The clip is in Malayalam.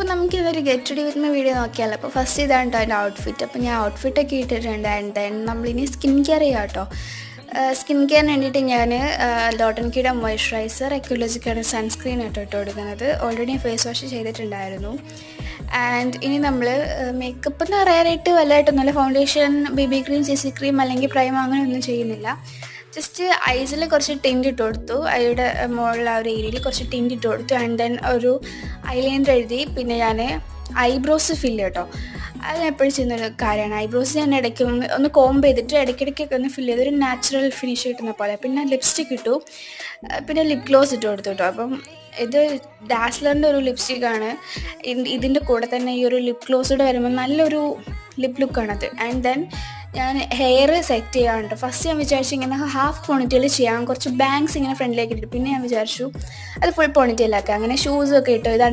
അപ്പോൾ നമുക്ക് ഇതൊരു get ready with me video നോക്കിയാലോ. അപ്പോൾ ഫസ്റ്റ് ഇതാണ് കേട്ടോ എൻ്റെ ഔട്ട്ഫിറ്റ്. അപ്പോൾ ഞാൻ ഔട്ട്ഫിറ്റൊക്കെ ഇട്ടിട്ടുണ്ട്. ആൻഡ് ദെൻ നമ്മളിനി സ്കിൻ കെയർ ചെയ്യാം കേട്ടോ. സ്കിൻ കെയറിന് വേണ്ടിയിട്ട് ഞാൻ ഡോട്ട് ആൻഡ് കീയുടെ മോയ്സ്ചറൈസർ, എക്യോളജിക്കാണ് സൺസ്ക്രീൻ ആയിട്ട് ഇട്ട് കൊടുക്കുന്നത്. ഓൾറെഡി ഫേസ് വാഷ് ചെയ്തിട്ടുണ്ടായിരുന്നു. ആൻഡ് ഇനി നമ്മൾ മേക്കപ്പ് എന്ന് പറയാനായിട്ട് വലുതായിട്ടൊന്നുമില്ല. Foundation, baby cream, CC cream അല്ലെങ്കിൽ പ്രൈം അങ്ങനെ ഒന്നും ചെയ്യുന്നില്ല. ജസ്റ്റ് ഐസിൽ കുറച്ച് ടിൻറ്റ് ഇട്ട് കൊടുത്തു, ഐയുടെ മുകളിൽ ആ ഒരു ഏരിയയിൽ കുറച്ച് ടിൻറ്റ് ഇട്ട് കൊടുത്തു. ആൻഡ് ദെൻ ഒരു ഐലൈനർ എഴുതി. പിന്നെ ഞാൻ ഐബ്രോസ് ഫില്ല് കേട്ടോ, അത് ഞാൻ എപ്പോഴും ചെയ്യുന്നൊരു കാര്യമാണ്. ഐബ്രോസ് ഞാൻ ഇടയ്ക്ക് ഒന്ന് കോംബ് ചെയ്തിട്ട് ഇടയ്ക്കിടയ്ക്കൊക്കെ ഒന്ന് ഫില്ല് ചെയ്ത് ഒരു നാച്ചുറൽ ഫിനിഷ് കിട്ടുന്ന പോലെ. പിന്നെ ലിപ്സ്റ്റിക്ക് ഇട്ടു, പിന്നെ ലിപ് ഗ്ലോസ് ഇട്ട് കൊടുത്തു കേട്ടോ. അപ്പം ഇത് ഡാസ്ലറിൻ്റെ ഒരു ലിപ്സ്റ്റിക്കാണ്. ഇതിൻ്റെ കൂടെ തന്നെ ഈ ഒരു ലിപ് ഗ്ലോസോടെ വരുമ്പോൾ നല്ലൊരു ലിപ് ലുക്കാണത്. ആൻഡ് ദെൻ ഞാൻ ഹെയർ സെറ്റ് ചെയ്യാറുണ്ട്. ഫസ്റ്റ് ഞാൻ വിചാരിച്ചു ഇങ്ങനെ ഹാഫ് പോണിറ്റെയിൽ ചെയ്യാം, കുറച്ച് ബാങ്ക്സ് ഇങ്ങനെ ഫ്രണ്ടിലേക്ക് ഇട്ടിട്ട്. പിന്നെ ഞാൻ വിചാരിച്ചു അത് ഫുൾ പോണിറ്റെയിലാക്കാം. അങ്ങനെ ഷൂസൊക്കെ ഇട്ടു. ഇതാണ്